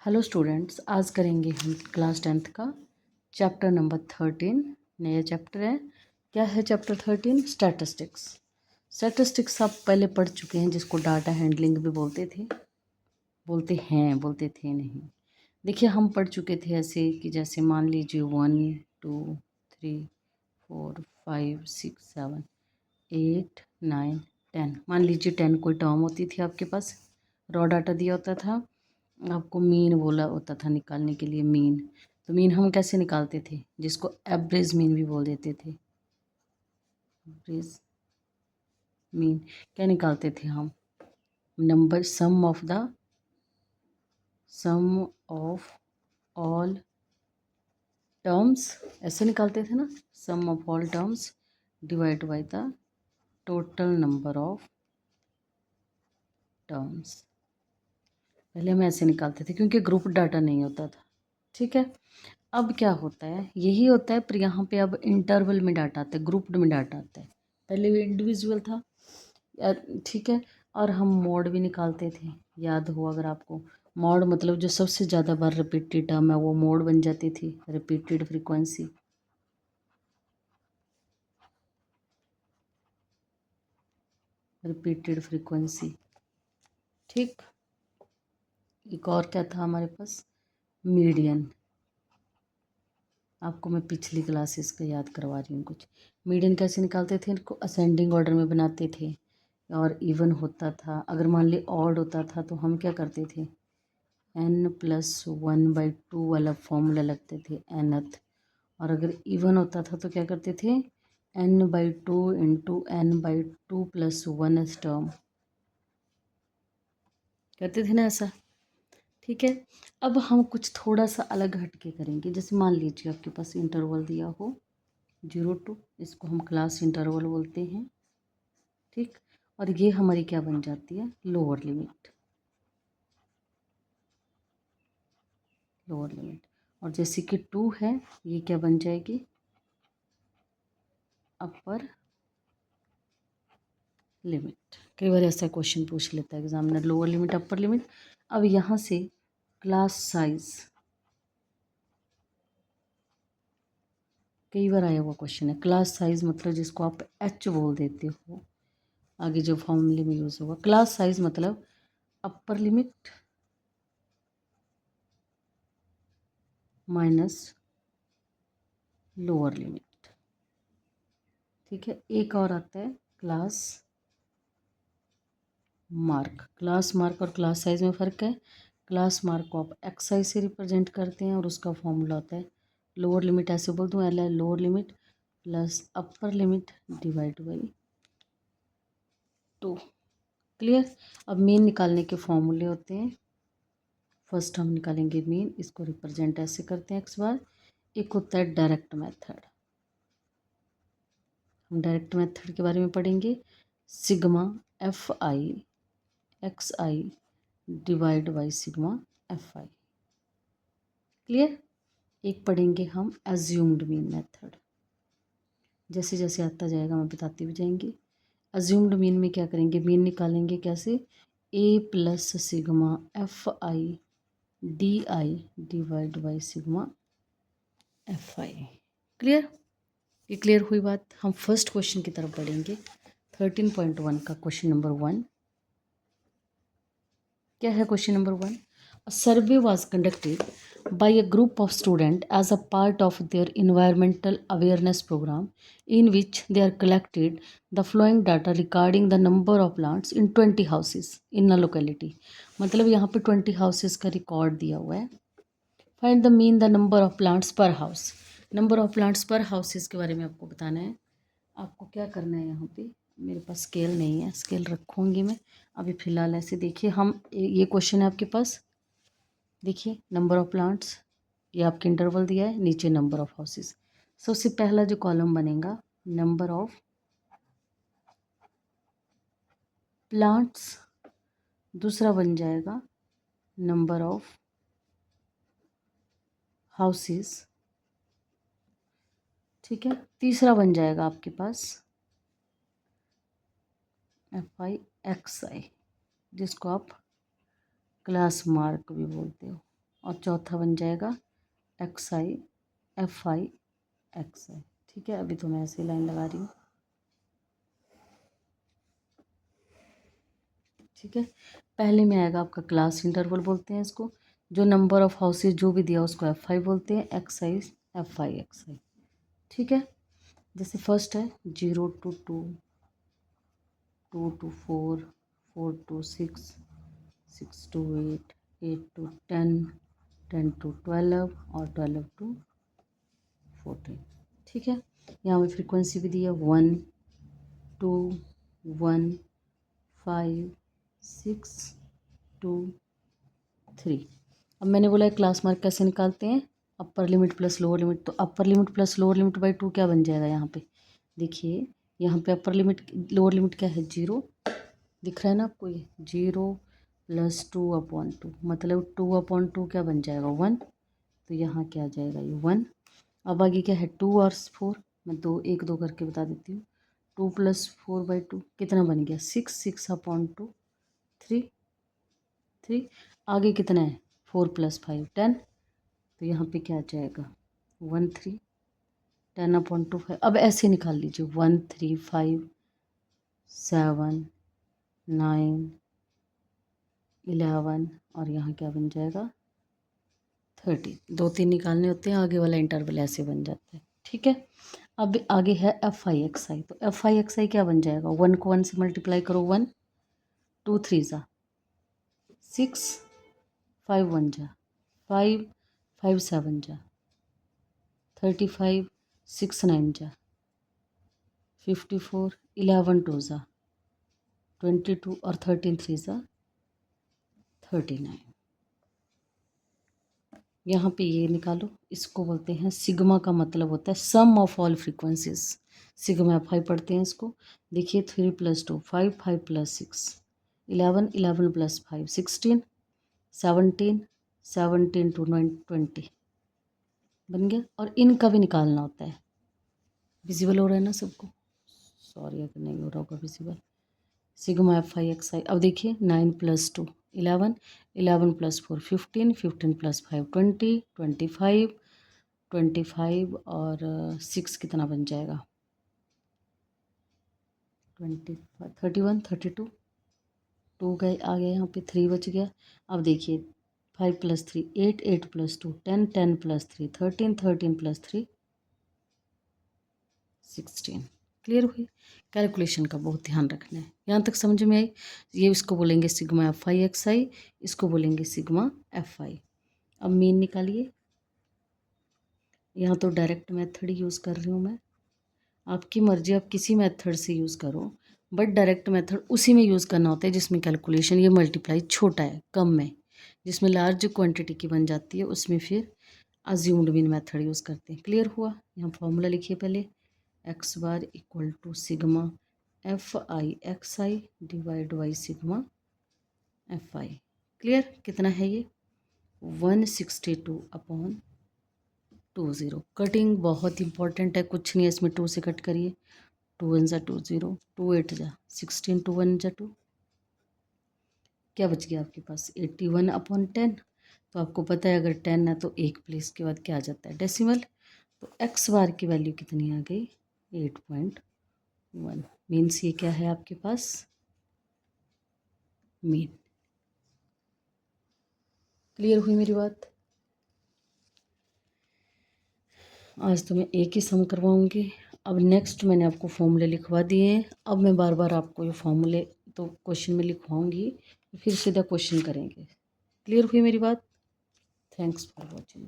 Hello students, आज करेंगे हम क्लास 10th का चैप्टर नंबर 13। नया चैप्टर है। क्या है चैप्टर 13? स्टैटिस्टिक्स। स्टैटिस्टिक्स आप पहले पढ़ चुके हैं, जिसको डाटा हैंडलिंग भी बोलते थे, बोलते थे नहीं। देखिए, हम पढ़ चुके थे ऐसे कि जैसे मान लीजिए 1 2 3 4 5 6 7 8 9 10। मान लीजिए 10 कोई टर्म होती थी आपके पास, रॉ डाटा दिया होता था, आपको मीन बोला होता था निकालने के लिए। मीन, तो मीन हम कैसे निकालते थे, जिसको एवरेज मीन भी बोल देते थे। एवरेज मीन क्या निकालते थे हम? Number sum of all terms, ऐसे निकालते थे ना। Sum of all terms divide by the total number of terms. पहले हम ऐसे निकालते थे क्योंकि ग्रुप डाटा नहीं होता था। ठीक है। अब क्या होता है, यही होता है, पर यहाँ पे अब इंटरवल में डाटा आता है, ग्रुप्ड में डाटा आता है। पहले भी इंडिविजुअल था। ठीक है। और हम मोड भी निकालते थे, याद हो अगर आपको। मोड मतलब जो सबसे ज़्यादा बार रिपीटेड टर्म है वो मोड बन जाती थी, रिपीटेड फ्रीक्वेंसी। Repeated frequency. ठीक। एक और क्या था हमारे पास? मीडियन। आपको मैं पिछली क्लासेस का याद करवा रही हूँ कुछ। मीडियन कैसे निकालते थे, इनको असेंडिंग ऑर्डर में बनाते थे। और इवन होता था, अगर मान ली ऑड होता था तो हम क्या करते थे, n+1/2 वाला फॉर्मूला लगते थे, nth। और अगर इवन होता था तो क्या करते थे, n/2 इंटू n/2+1 टर्म करते थे ना, ऐसा। ठीक है। अब हम कुछ थोड़ा सा अलग हटके करेंगे। जैसे मान लीजिए आपके पास इंटरवल दिया हो 0 to, इसको हम क्लास इंटरवल बोलते हैं। ठीक। और ये हमारी क्या बन जाती है, लोअर लिमिट। Lower limit. और जैसे कि 2 है, ये क्या बन जाएगी, अपर लिमिट। कई बार ऐसा क्वेश्चन पूछ लेता है examiner, lower limit upper limit. अब यहाँ से क्लास साइज, कई बार आया हुआ क्वेश्चन है। क्लास साइज मतलब जिसको आप एच बोल देते हो, आगे जो फॉर्मूले में यूज़ होगा। क्लास साइज मतलब upper limit minus lower limit. ठीक है। एक और आता है क्लास मार्क। क्लास मार्क और क्लास साइज में फ़र्क है। क्लास मार्क को आप एक्स साइज से रिप्रेजेंट करते हैं और उसका फॉर्मूला होता है लोअर लिमिट, ऐसे बोल दूँ, एल है lower limit plus upper limit divide by 2। Clear. अब मीन निकालने के फॉर्मूले होते हैं। फर्स्ट हम निकालेंगे मीन, इसको रिप्रेजेंट ऐसे करते हैं एक्स बार। एक होता है डायरेक्ट मेथड, हम डायरेक्ट मेथड के बारे में पढ़ेंगे। Sigma fi(xi) divide by sigma fi। Clear. एक पढ़ेंगे हम एज्यूम्ड मीन मेथड। जैसे जैसे आता जाएगा मैं बताती भी जाएंगी। एज्यूम्ड मीन में क्या करेंगे, मीन निकालेंगे कैसे, a+सिग्मा fi(di) divide by sigma fi। Clear. ये क्लियर हुई बात। हम फर्स्ट क्वेश्चन की तरफ बढ़ेंगे। 13.1 का क्वेश्चन नंबर 1। क्या है question number 1? A survey was conducted by a group of students as a part of their environmental awareness program, in which they are collected the following data regarding the number of plants in 20 houses in a locality। मतलब यहाँ पे 20 houses का record दिया हुआ है। Find the mean the number of plants पर house. Number of plants पर houses के बारे में आपको बताना है। आपको क्या करना है, यहाँ पे मेरे पास स्केल नहीं है, स्केल रखूँगी मैं अभी फ़िलहाल। ऐसे देखिए, हम ये क्वेश्चन है आपके पास। देखिए, नंबर ऑफ़ प्लांट्स, ये आपके इंटरवल दिया है, नीचे नंबर ऑफ़ हाउसेस। सबसे पहला जो कॉलम बनेगा, नंबर ऑफ़ प्लांट्स। दूसरा बन जाएगा नंबर ऑफ़ हाउसेस। ठीक है। तीसरा बन जाएगा आपके पास fi(xi), जिसको आप क्लास मार्क भी बोलते हो। और चौथा बन जाएगा x i f I x i. ठीक है, अभी तो मैं ऐसे लाइन लगा रही हूँ। ठीक है, पहले में आएगा आपका क्लास इंटरवल बोलते हैं इसको। जो नंबर ऑफ हाउसेज जो भी दिया उसको एफ आई बोलते हैं, x i f I x i. ठीक है, जैसे फर्स्ट है 0 to 2, 2 to 4, 4 to 6, 6 to 8, 8 to 10, 10 to 12 और 12 to 14। ठीक है, यहाँ पे फ्रीक्वेंसी भी दी है 1 2 1 5 6 2 3। अब मैंने बोला है क्लास मार्क कैसे निकालते हैं, upper limit plus lower limit. तो upper limit plus lower limit by 2 क्या बन जाएगा यहाँ पे, देखिए यहाँ पे अपर लिमिट लोअर लिमिट क्या है 0, दिख रहा है ना आपको ये 0 प्लस 2/2, मतलब 2/2 क्या बन जाएगा 1। तो यहाँ क्या आ जाएगा ये 1। अब आगे क्या है 2 और 4, मैं 2 1 2 करके बता देती हूँ। 2 + 4/2 कितना बन गया 6, 6/2 3 3। आगे कितना है 4 + 5 10। तो यहाँ पे क्या आ जाएगा 1 3, 10/2 5। अब ऐसे निकाल लीजिए 1 3 5 7 9 11 और यहाँ क्या बन जाएगा 30। 2 3 निकालने होते हैं, आगे वाला इंटरवल ऐसे बन जाता है। ठीक है, अब आगे है एफ आई एक्स आई। तो एफ आई एक्स आई क्या बन जाएगा, 1 को 1 से मल्टीप्लाई करो 1, 2 3 ज़ा 6, 5 1 जा 5, 5 7 जा 35, 6 9 जा 54, 11 2 ज़ा 22 और 13 3 ज़ा 39। यहाँ पे ये निकालो, इसको बोलते हैं सिग्मा, का मतलब होता है sum of all frequencies. Sigma F i पढ़ते हैं इसको। देखिए 3 + 2 5, 5 + 6 11, 11 + 5 16, 17, 17 to 9 20 बन गया। और इनका भी निकालना होता है। विजिबल हो रहा है ना सबको, सॉरी अगर नहीं हो रहा होगा visible. Sigma F I x i. अब देखिए 9 + 2 11, 11 + 4 15, 15 + 5 20, 25, 25 और 6 कितना बन जाएगा 20 31 32, 2 गए आ गया, यहाँ पे 3 बच गया। अब देखिए 5 + 3 8, 8 + 2 10, 10 + 3 13, 13 + 3 16। क्लियर हुई। कैलकुलेशन का बहुत ध्यान रखना है। यहाँ तक समझ में आई। ये इसको बोलेंगे सिग्मा एफ आई एक्स आई, इसको बोलेंगे सिग्मा एफ आई। अब मीन निकालिए। यहाँ तो डायरेक्ट मेथड ही यूज़ कर रही हूँ मैं, आपकी मर्जी, आप किसी मेथड से यूज़ करो, बट डायरेक्ट मेथड उसी में यूज़ करना होता है जिसमें कैलकुलेशन ये मल्टीप्लाई छोटा है कम में। जिसमें लार्ज क्वांटिटी की बन जाती है उसमें फिर अज्यूम्ड मीन मेथड यूज़ करते हैं। क्लियर हुआ। यहाँ फॉर्मूला लिखिए पहले, X bar equal to sigma F I x I divide by sigma F I. Clear. कितना है ये 162/20। कटिंग बहुत इंपॉर्टेंट है, कुछ नहीं है इसमें, 2 से कट करिए। 2 1 ज़ा 2 0, 2 8 ज़ा 16, 2 1 ज़ा 2, क्या बच गया आपके पास 81/10। तो आपको पता है अगर 10 है तो एक प्लेस के बाद क्या आ जाता है डेसिमल। तो एक्स बार की वैल्यू कितनी आ गई 8.1। मीन्स ये क्या है आपके पास मीन। क्लियर हुई मेरी बात। आज तो मैं एक ही सम करवाऊंगी। अब नेक्स्ट मैंने आपको फॉर्मूले लिखवा दिए हैं। अब मैं बार बार आपको ये फॉर्मूले तो क्वेश्चन में लिखवाऊंगी, फिर सीधा क्वेश्चन करेंगे। क्लियर हुई मेरी बात। Thanks for watching.